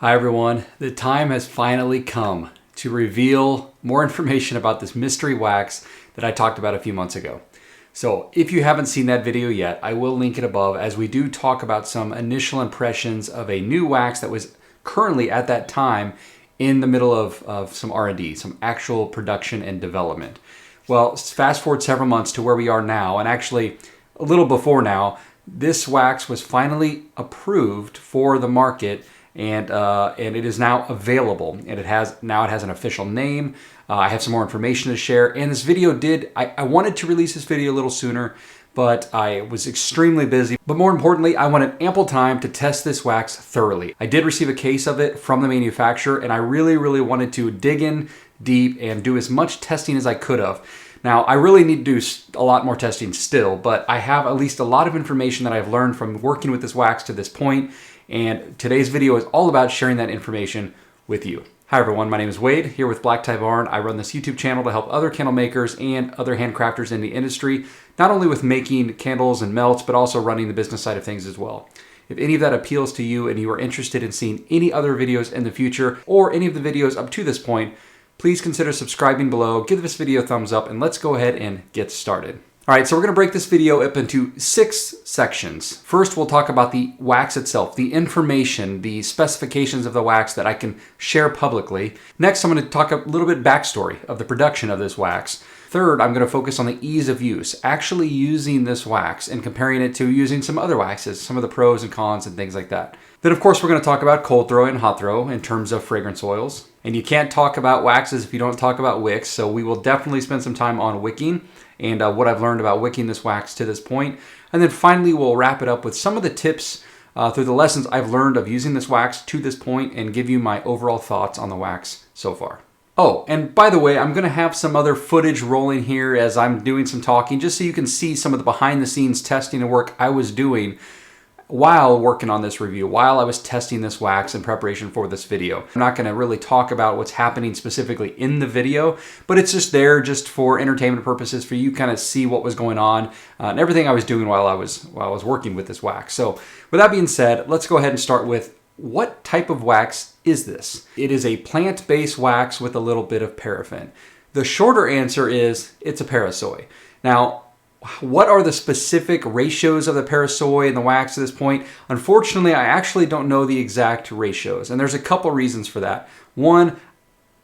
Hi everyone, the time has finally come to reveal more information about this mystery wax that I talked about a few months ago. So if you haven't seen that video yet, I will link it above as we do talk about some initial impressions of a new wax that was currently at that time in the middle of some R&D, some actual production and development. Well, fast forward several months to where we are now, and actually a little before now, this wax was finally approved for the market. And it is now available, and it has an official name. I have some more information to share, and this video I wanted to release this video a little sooner, but I was extremely busy. But more importantly, I wanted ample time to test this wax thoroughly. I did receive a case of it from the manufacturer, and I really wanted to dig in deep and do as much testing as I could have. Now, I really need to do a lot more testing still, but I have at least a lot of information that I've learned from working with this wax to this point. And today's video is all about sharing that information with you. Hi everyone, my name is Wade, here with Black Tie Barn. I run this YouTube channel to help other candle makers and other handcrafters in the industry, not only with making candles and melts, but also running the business side of things as well. If any of that appeals to you and you are interested in seeing any other videos in the future or any of the videos up to this point, please consider subscribing below, give this video a thumbs up, and let's go ahead and get started. All right, so we're gonna break this video up into 6 sections. First, we'll talk about the wax itself, the information, the specifications of the wax that I can share publicly. Next, I'm gonna talk a little bit backstory of the production of this wax. Third, I'm gonna focus on the ease of use, actually using this wax and comparing it to using some other waxes, some of the pros and cons and things like that. Then, of course, we're gonna talk about cold throw and hot throw in terms of fragrance oils. And you can't talk about waxes if you don't talk about wicks, so we will definitely spend some time on wicking and what I've learned about wicking this wax to this point. And then finally, we'll wrap it up with some of the tips through the lessons I've learned of using this wax to this point and give you my overall thoughts on the wax so far. Oh, and by the way, I'm gonna have some other footage rolling here as I'm doing some talking, just so you can see some of the behind the scenes testing and work I was doing while working on this review, while I was testing this wax in preparation for this video. I'm not gonna really talk about what's happening specifically in the video, but it's just there just for entertainment purposes, for you kind of see what was going on and everything I was doing while I was working with this wax. So with that being said, let's go ahead and start with what type of wax is this? It is a plant-based wax with a little bit of paraffin. The shorter answer is it's a parasoy. Now, what are the specific ratios of the parasoy and the wax at this point? Unfortunately, I actually don't know the exact ratios, and there's a couple reasons for that. One,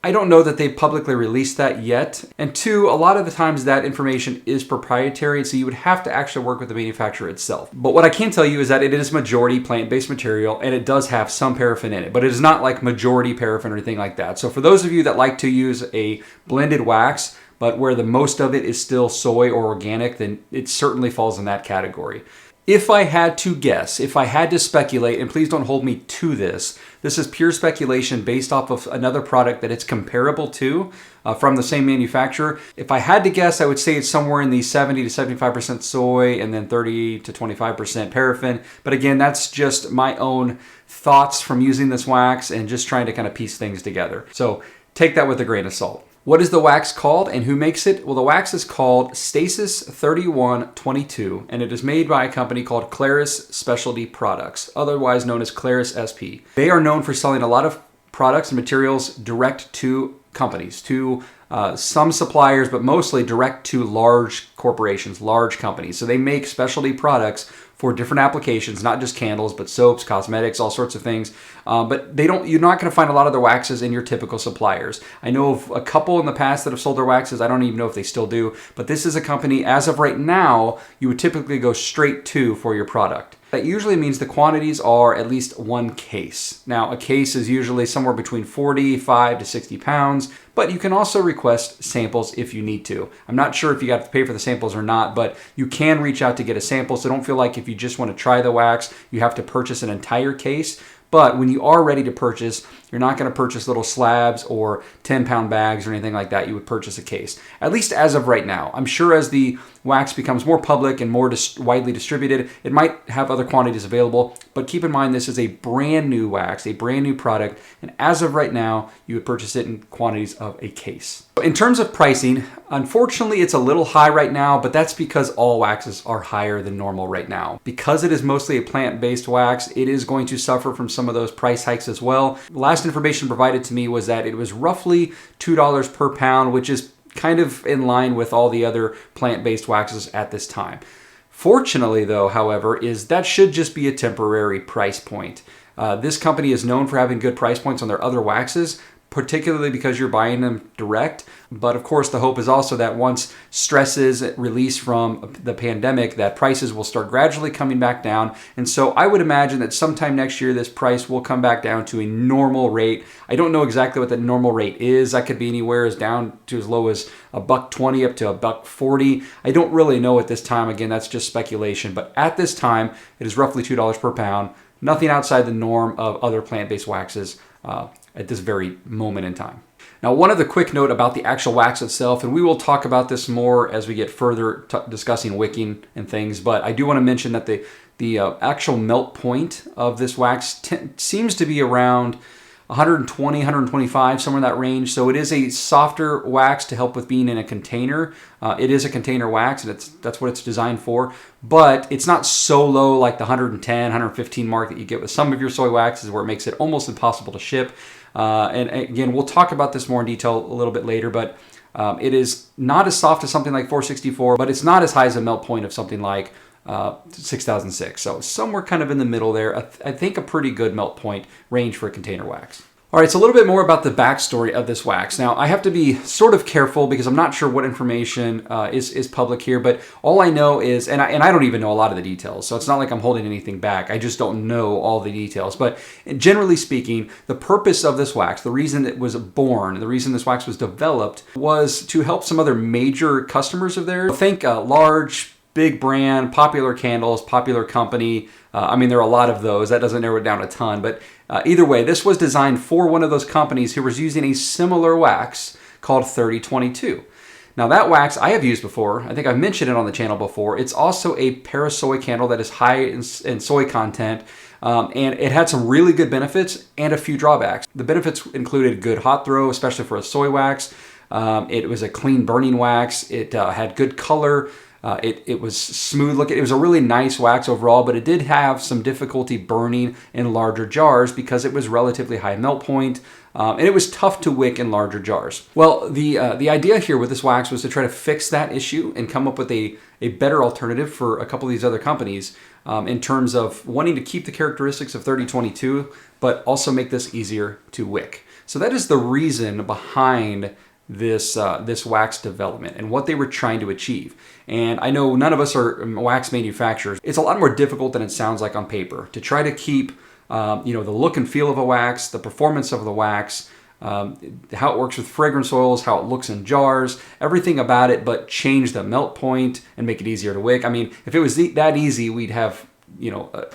I don't know that they publicly released that yet. And two, a lot of the times that information is proprietary, so you would have to actually work with the manufacturer itself. But what I can tell you is that it is majority plant-based material, and it does have some paraffin in it, but it is not like majority paraffin or anything like that. So for those of you that like to use a blended wax, but where the most of it is still soy or organic, then it certainly falls in that category. If I had to guess, if I had to speculate, and please don't hold me to this, this is pure speculation based off of another product that it's comparable to from the same manufacturer. If I had to guess, I would say it's somewhere in the 70 to 75% soy and then 30 to 25% paraffin. But again, that's just my own thoughts from using this wax and just trying to kind of piece things together. So take that with a grain of salt. What is the wax called and who makes it? Well, the wax is called Stasis 3122, and it is made by a company called Clarus Specialty Products, otherwise known as Clarus SP. They are known for selling a lot of products and materials direct to companies, to some suppliers, but mostly direct to large corporations, large companies. So they make specialty products for different applications, not just candles, but soaps, cosmetics, all sorts of things. But you're not gonna find a lot of their waxes in your typical suppliers. I know of a couple in the past that have sold their waxes. I don't even know if they still do, but this is a company, as of right now, you would typically go straight to for your product. That usually means the quantities are at least 1 case. Now, a case is usually somewhere between 45 to 60 pounds, but you can also request samples if you need to. I'm not sure if you have to pay for the samples or not, but you can reach out to get a sample, so don't feel like if you just want to try the wax, you have to purchase an entire case. But when you are ready to purchase, you're not going to purchase little slabs or 10-pound bags or anything like that. You would purchase a case, at least as of right now. I'm sure as the wax becomes more public and more widely distributed, it might have other quantities available, but keep in mind this is a brand new wax, a brand new product, and as of right now, you would purchase it in quantities of a case. In terms of pricing, unfortunately, it's a little high right now, but that's because all waxes are higher than normal right now. Because it is mostly a plant-based wax, it is going to suffer from some of those price hikes as well. The last information provided to me was that it was roughly $2 per pound, which is kind of in line with all the other plant-based waxes at this time. Fortunately, though, however, is that should just be a temporary price point. This company is known for having good price points on their other waxes, particularly because you're buying them direct. But of course, the hope is also that once stress is released from the pandemic, that prices will start gradually coming back down. And so I would imagine that sometime next year, this price will come back down to a normal rate. I don't know exactly what the normal rate is. That could be anywhere as down to as low as $1.20 up to $1.40. I don't really know at this time. Again, that's just speculation. But at this time, it is roughly $2 per pound. Nothing outside the norm of other plant-based waxes at this very moment in time. Now, one other quick note about the actual wax itself, and we will talk about this more as we get further discussing wicking and things, but I do want to mention that the actual melt point of this wax seems to be around 120, 125, somewhere in that range. So it is a softer wax to help with being in a container. It is a container wax, and that's what it's designed for. But it's not so low like the 110, 115 mark that you get with some of your soy waxes, where it makes it almost impossible to ship. And again, we'll talk about this more in detail a little bit later, but it is not as soft as something like 464, but it's not as high as a melt point of something like 6006. So somewhere kind of in the middle there. I think a pretty good melt point range for a container wax. All right, so a little bit more about the backstory of this wax. Now, I have to be sort of careful because I'm not sure what information is public here, but all I know is, and I don't even know a lot of the details, so it's not like I'm holding anything back. I just don't know all the details. But generally speaking, the purpose of this wax, the reason it was born, the reason this wax was developed, was to help some other major customers of theirs. Think large, big brand, popular candles, popular company. I mean, there are a lot of those. That doesn't narrow it down a ton, but either way, this was designed for one of those companies who was using a similar wax called 3022. Now, that wax I have used before. I think I've mentioned it on the channel before. It's also a parasoy candle that is high in soy content, and it had some really good benefits and a few drawbacks. The benefits included good hot throw, especially for a soy wax. It was a clean burning wax. It had good color. It was smooth looking. It was a really nice wax overall, but it did have some difficulty burning in larger jars because it was relatively high melt point, and it was tough to wick in larger jars. Well, the idea here with this wax was to try to fix that issue and come up with a better alternative for a couple of these other companies in terms of wanting to keep the characteristics of 3022, but also make this easier to wick. So that is the reason behind this wax development and what they were trying to achieve. And I know none of us are wax manufacturers. It's a lot more difficult than it sounds like on paper to try to keep the look and feel of a wax, the performance of the wax, how it works with fragrance oils, how it looks in jars, everything about it, but change the melt point and make it easier to wick. I mean, if it was that easy, we'd have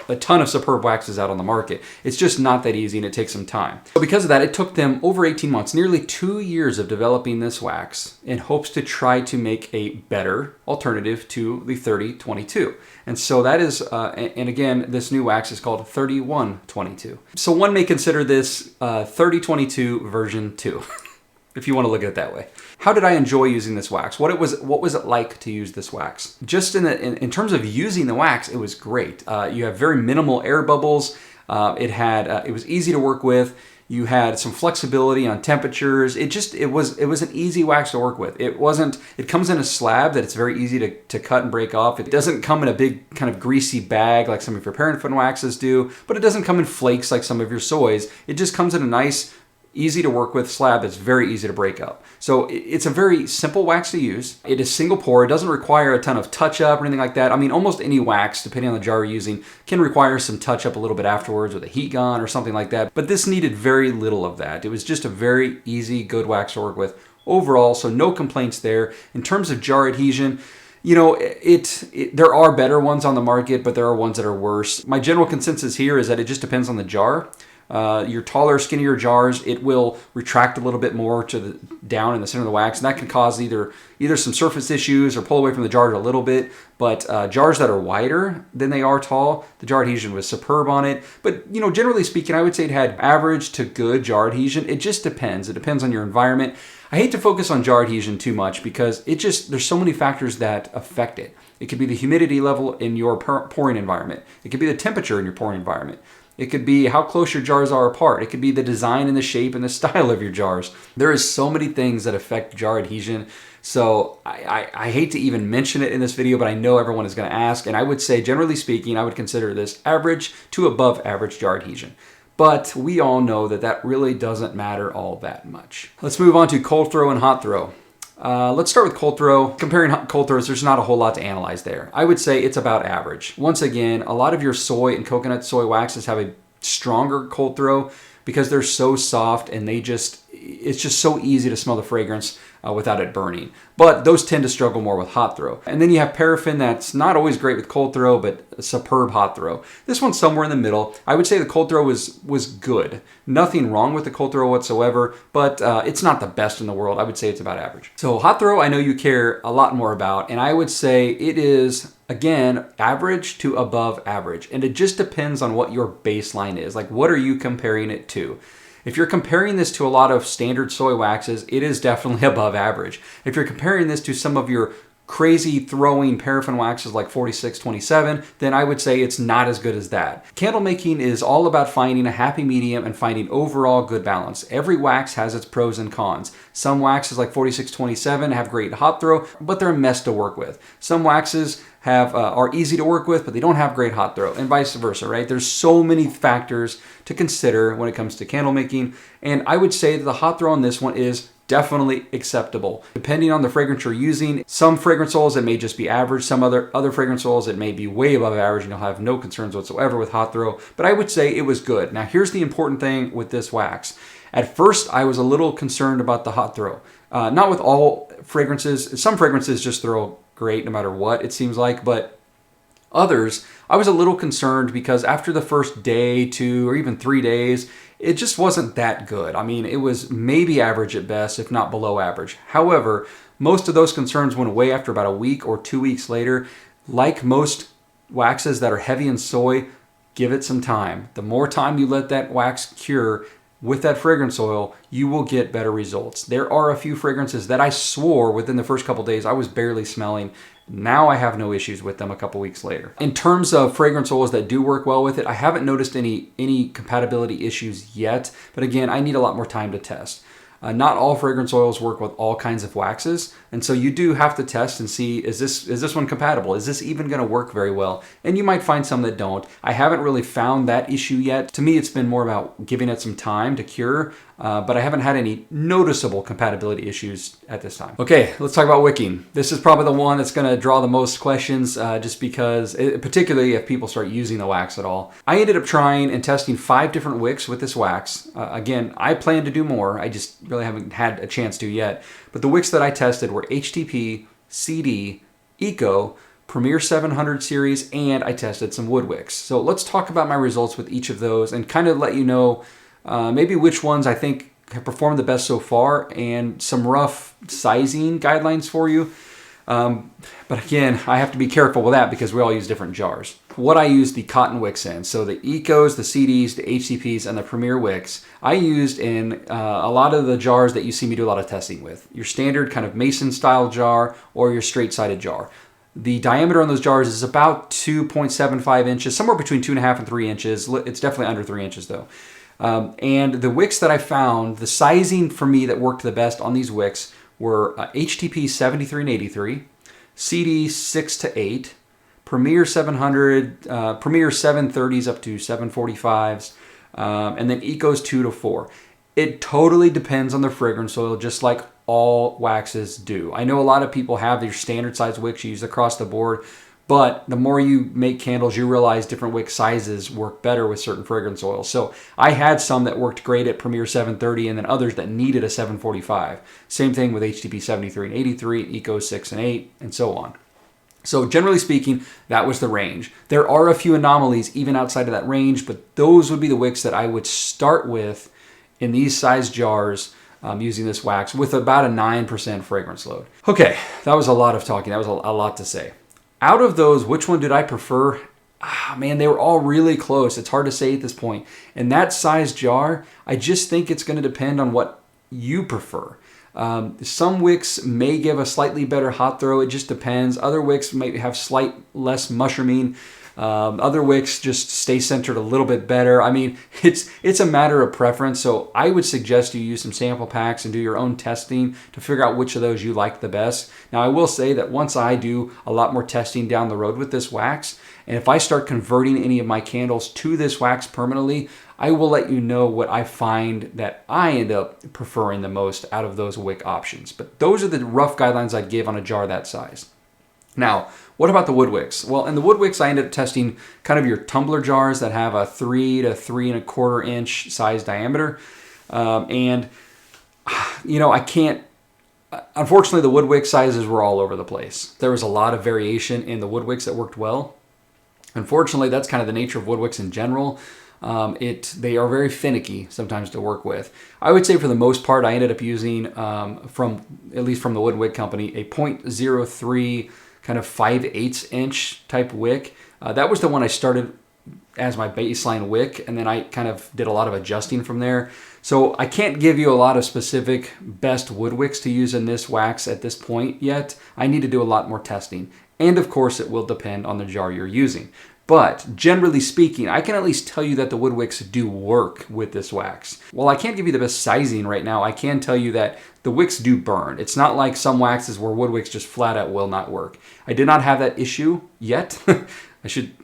a ton of superb waxes out on the market. It's just not that easy, and it takes some time. So because of that, it took them over 18 months, nearly 2 years of developing this wax in hopes to try to make a better alternative to the 3022. And so that is, and again, this new wax is called 3122. So one may consider this 3022 version 2. If you want to look at it that way. How did I enjoy using this wax? What was it like to use this wax? Just in terms of using the wax, it was great. You have very minimal air bubbles. It was easy to work with. You had some flexibility on temperatures. It was an easy wax to work with. It comes in a slab that it's very easy to cut and break off. It doesn't come in a big kind of greasy bag like some of your paraffin waxes do, but it doesn't come in flakes like some of your soys. It just comes in a nice, easy to work with slab that's very easy to break up. So it's a very simple wax to use. It is single pour. It doesn't require a ton of touch up or anything like that. I mean, almost any wax, depending on the jar you're using, can require some touch up a little bit afterwards with a heat gun or something like that. But this needed very little of that. It was just a very easy, good wax to work with overall. So no complaints there. In terms of jar adhesion, there are better ones on the market, but there are ones that are worse. My general consensus here is that it just depends on the jar. your taller, skinnier jars, it will retract a little bit more to the down in the center of the wax, and that can cause either some surface issues or pull away from the jar a little bit. But jars that are wider than they are tall, the jar adhesion was superb on it. But generally speaking, I would say it had average to good jar adhesion. It just depends. It depends on your environment. I hate to focus on jar adhesion too much because there's so many factors that affect it. It could be the humidity level in your pouring environment. It could be the temperature in your pouring environment. It could be how close your jars are apart. It could be the design and the shape and the style of your jars. There is so many things that affect jar adhesion. So I hate to even mention it in this video, but I know everyone is going to ask. And I would say, generally speaking, I would consider this average to above average jar adhesion. But we all know that really doesn't matter all that much. Let's move on to cold throw and hot throw. Let's start with cold throw. Comparing cold throws, there's not a whole lot to analyze there. I would say it's about average. Once again, a lot of your soy and coconut soy waxes have a stronger cold throw because they're so soft and it's just so easy to smell the fragrance without it burning. But those tend to struggle more with hot throw. And then you have paraffin that's not always great with cold throw, but a superb hot throw. This one's somewhere in the middle. I would say the cold throw was good. Nothing wrong with the cold throw whatsoever, but it's not the best in the world. I would say it's about average. So hot throw, I know you care a lot more about, and I would say it is, again, average to above average. And it just depends on what your baseline is. Like, what are you comparing it to? If you're comparing this to a lot of standard soy waxes, it is definitely above average. If you're comparing this to some of your crazy throwing paraffin waxes like 4627, then I would say it's not as good as that. Candle making is all about finding a happy medium and finding overall good balance. Every wax has its pros and cons. Some waxes like 4627 have great hot throw, but they're a mess to work with. Some waxes are easy to work with, but they don't have great hot throw, and vice versa, right? There's so many factors to consider when it comes to candle making, and I would say that the hot throw on this one is definitely acceptable. Depending on the fragrance you're using, some fragrance oils it may just be average, some other fragrance oils it may be way above average and you'll have no concerns whatsoever with hot throw, but I would say it was good. Now here's the important thing with this wax. At first I was a little concerned about the hot throw. Not with all fragrances. Some fragrances just throw great no matter what it seems like, but others I was a little concerned because after the first day, 2, or even 3 days, it just wasn't that good. I mean, it was maybe average at best, if not below average. However, most of those concerns went away after about a week or 2 weeks later. Like most waxes that are heavy in soy, give it some time. The more time you let that wax cure with that fragrance oil, you will get better results. There are a few fragrances that I swore within the first couple days I was barely smelling. Now I have no issues with them a couple weeks later. In terms of fragrance oils that do work well with it, I haven't noticed any compatibility issues yet, but again, I need a lot more time to test. Not all fragrance oils work with all kinds of waxes, and so you do have to test and see, is this one compatible? Is this even going to work very well? And you might find some that don't. I haven't really found that issue yet. To me, it's been more about giving it some time to cure, but I haven't had any noticeable compatibility issues at this time. Okay, let's talk about wicking. This is probably the one that's going to draw the most questions, just because, particularly if people start using the wax at all. I ended up trying and testing 5 different wicks with this wax. Again, I plan to do more. I just really haven't had a chance to yet. But the wicks that I tested were HTP, CD, Eco, Premier 700 series, and I tested some wood wicks. So let's talk about my results with each of those and kind of let you know maybe which ones I think have performed the best so far and some rough sizing guidelines for you. But again, I have to be careful with that because we all use different jars. What I used the cotton wicks in, so the Ecos, the CDs, the HTPs, and the Premier wicks, I used in a lot of the jars that you see me do a lot of testing with. Your standard kind of Mason style jar or your straight-sided jar. The diameter on those jars is about 2.75 inches, somewhere between 2.5 and 3 inches. It's definitely under 3 inches though. And the wicks that I found, the sizing for me that worked the best on these wicks were HTP 73 and 83, CD 6 to 8, Premier 700, Premier 730s up to 745s, and then Ecos 2 to 4. It totally depends on the fragrance oil, just like all waxes do. I know a lot of people have their standard size wicks you use across the board, but the more you make candles, you realize different wick sizes work better with certain fragrance oils. So I had some that worked great at Premier 730 and then others that needed a 745. Same thing with HTP 73 and 83, Eco 6 and 8, and so on. So generally speaking, that was the range. There are a few anomalies even outside of that range, but those would be the wicks that I would start with in these size jars using this wax with about a 9% fragrance load. Okay, that was a lot of talking. That was a lot to say. Out of those, which one did I prefer? Man, they were all really close. It's hard to say at this point. In that size jar, I just think it's going to depend on what you prefer. Some wicks may give a slightly better hot throw. It just depends. Other wicks may have slight less mushrooming. Other wicks just stay centered a little bit better. I mean, it's a matter of preference. So I would suggest you use some sample packs and do your own testing to figure out which of those you like the best. Now, I will say that once I do a lot more testing down the road with this wax, and if I start converting any of my candles to this wax permanently, I will let you know what I find that I end up preferring the most out of those wick options. But those are the rough guidelines I'd give on a jar that size. Now, what about the wood wicks? Well, in the wood wicks, I ended up testing kind of your tumbler jars that have a 3 to 3¼ inch size diameter. And, you know, I can't, unfortunately, the wood wick sizes were all over the place. There was a lot of variation in the wood wicks that worked well. Unfortunately, that's kind of the nature of wood wicks in general. They are very finicky sometimes to work with. I would say for the most part, I ended up using, at least from the wood wick company, a 0.03 kind of 5/8 inch type wick. That was the one I started as my baseline wick, and then I kind of did a lot of adjusting from there. So I can't give you a lot of specific best wood wicks to use in this wax at this point yet. I need to do a lot more testing. And of course, it will depend on the jar you're using. But generally speaking, I can at least tell you that the wood wicks do work with this wax. While I can't give you the best sizing right now, I can tell you that the wicks do burn. It's not like some waxes where wood wicks just flat out will not work. I did not have that issue yet.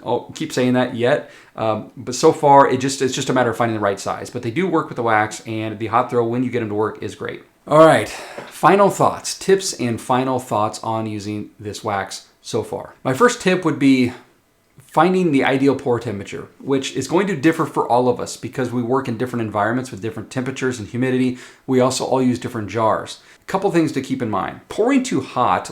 I'll keep saying that yet. But so far, it's just a matter of finding the right size. But they do work with the wax, and the hot throw when you get them to work is great. All right, final thoughts, tips and final thoughts on using this wax so far. My first tip would be finding the ideal pour temperature, which is going to differ for all of us because we work in different environments with different temperatures and humidity. We also all use different jars. A couple things to keep in mind. Pouring too hot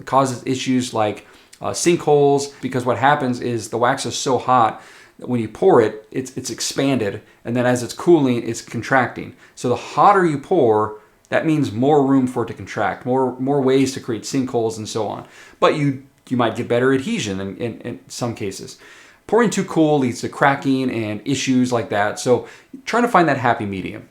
causes issues like sinkholes, because what happens is the wax is so hot that when you pour it, it's expanded, and then as it's cooling, it's contracting. So the hotter you pour, that means more room for it to contract, more ways to create sinkholes and so on. But you might get better adhesion in some cases. Pouring too cool leads to cracking and issues like that. So trying to find that happy medium.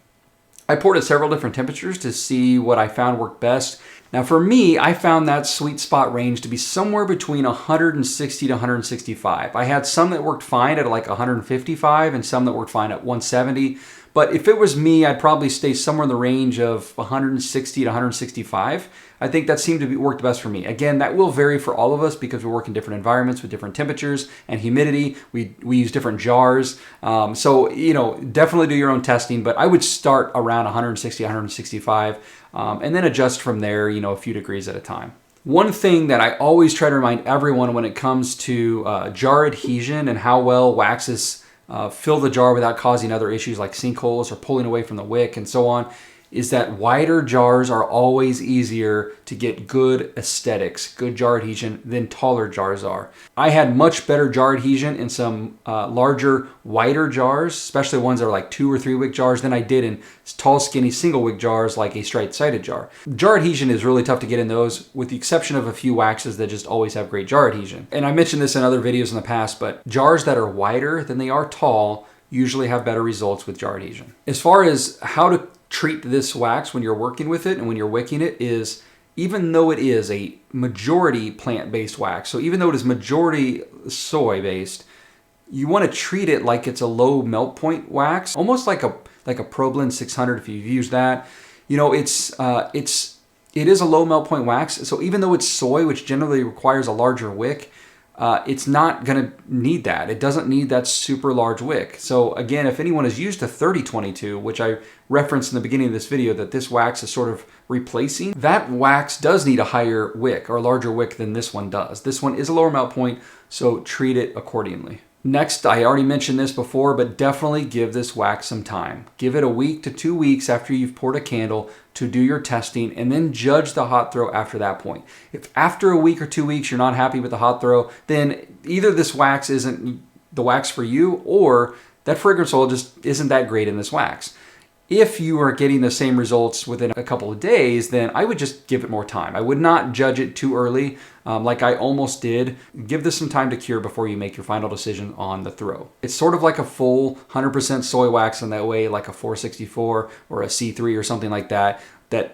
I poured at several different temperatures to see what I found worked best. Now for me, I found that sweet spot range to be somewhere between 160 to 165. I had some that worked fine at like 155 and some that worked fine at 170. But if it was me, I'd probably stay somewhere in the range of 160 to 165. I think that seemed to work the best for me. Again, that will vary for all of us because we work in different environments with different temperatures and humidity. We use different jars. So, you know, definitely do your own testing, but I would start around 160, 165, and then adjust from there, you know, a few degrees at a time. One thing that I always try to remind everyone when it comes to jar adhesion and how well waxes fill the jar without causing other issues like sinkholes or pulling away from the wick and so on, is that wider jars are always easier to get good aesthetics, good jar adhesion than taller jars are. I had much better jar adhesion in some larger, wider jars, especially ones that are like 2 or 3 wick jars, than I did in tall, skinny, single wick jars like a straight-sided jar. Jar adhesion is really tough to get in those, with the exception of a few waxes that just always have great jar adhesion. And I mentioned this in other videos in the past, but jars that are wider than they are tall usually have better results with jar adhesion. As far as how to treat this wax when you're working with it and when you're wicking it is, even though it is a majority plant-based wax, so even though it is majority soy-based, you want to treat it like it's a low melt point wax, almost like a Problin 600 if you've used that. You know, it is a low melt point wax, so even though it's soy, which generally requires a larger wick, it's not going to need that. It doesn't need that super large wick. So again, if anyone has used a 3022, which I referenced in the beginning of this video that this wax is sort of replacing, that wax does need a higher wick or a larger wick than this one does. This one is a lower melt point, so treat it accordingly. Next, I already mentioned this before, but definitely give this wax some time. Give it a week to 2 weeks after you've poured a candle to do your testing, and then judge the hot throw after that point. If after a week or 2 weeks you're not happy with the hot throw, then either this wax isn't the wax for you, or that fragrance oil just isn't that great in this wax. If you are getting the same results within a couple of days, then I would just give it more time. I would not judge it too early, like I almost did. Give this some time to cure before you make your final decision on the throw. It's sort of like a full 100% soy wax in that way, like a 464 or a C3 or something like that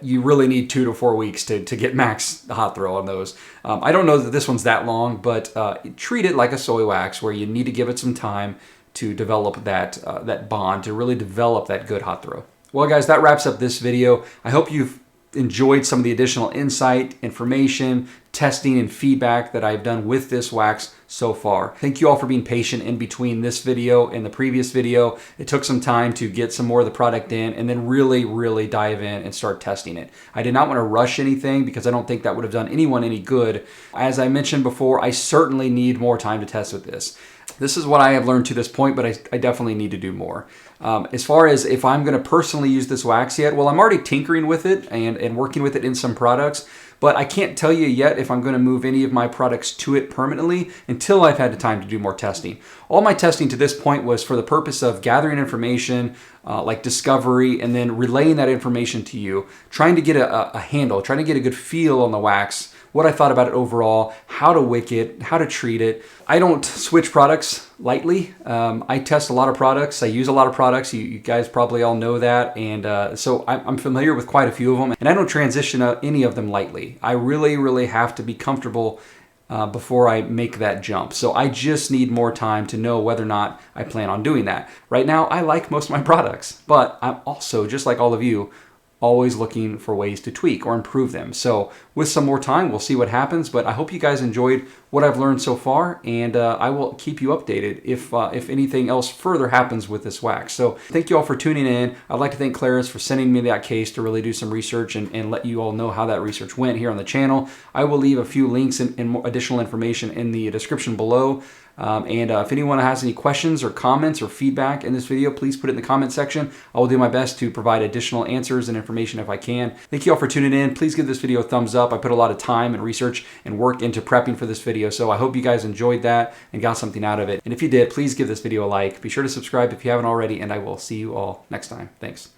you really need 2 to 4 weeks to get max hot throw on those. I don't know that this one's that long, but treat it like a soy wax where you need to give it some time to develop that bond, to really develop that good hot throw. Well, guys, that wraps up this video. I hope you've enjoyed some of the additional insight, information, testing, and feedback that I've done with this wax so far. Thank you all for being patient in between this video and the previous video. It took some time to get some more of the product in and then really dive in and start testing it. I did not want to rush anything because I don't think that would have done anyone any good. As I mentioned before, I certainly need more time to test with this. This is what I have learned to this point, but I definitely need to do more. As far as if I'm going to personally use this wax yet, well, I'm already tinkering with it and working with it in some products, but I can't tell you yet if I'm going to move any of my products to it permanently until I've had the time to do more testing. All my testing to this point was for the purpose of gathering information, like discovery, and then relaying that information to you, trying to get a handle, trying to get a good feel on the wax, what I thought about it overall, how to wick it, how to treat it. I don't switch products lightly. I test a lot of products. I use a lot of products. You guys probably all know that. And so I'm familiar with quite a few of them. And I don't transition any of them lightly. I really have to be comfortable before I make that jump. So I just need more time to know whether or not I plan on doing that. Right now, I like most of my products, but I'm also, just like all of you, always looking for ways to tweak or improve them. So with some more time, we'll see what happens, but I hope you guys enjoyed what I've learned so far, and I will keep you updated if anything else further happens with this wax. So thank you all for tuning in. I'd like to thank Clarus for sending me that case to really do some research and let you all know how that research went here on the channel. I will leave a few links and more additional information in the description below. If anyone has any questions or comments or feedback in this video, please put it in the comment section. I will do my best to provide additional answers and information if I can. Thank you all for tuning in. Please give this video a thumbs up. I put a lot of time and research and work into prepping for this video, so I hope you guys enjoyed that and got something out of it. And if you did, please give this video a like. Be sure to subscribe if you haven't already, and I will see you all next time. Thanks.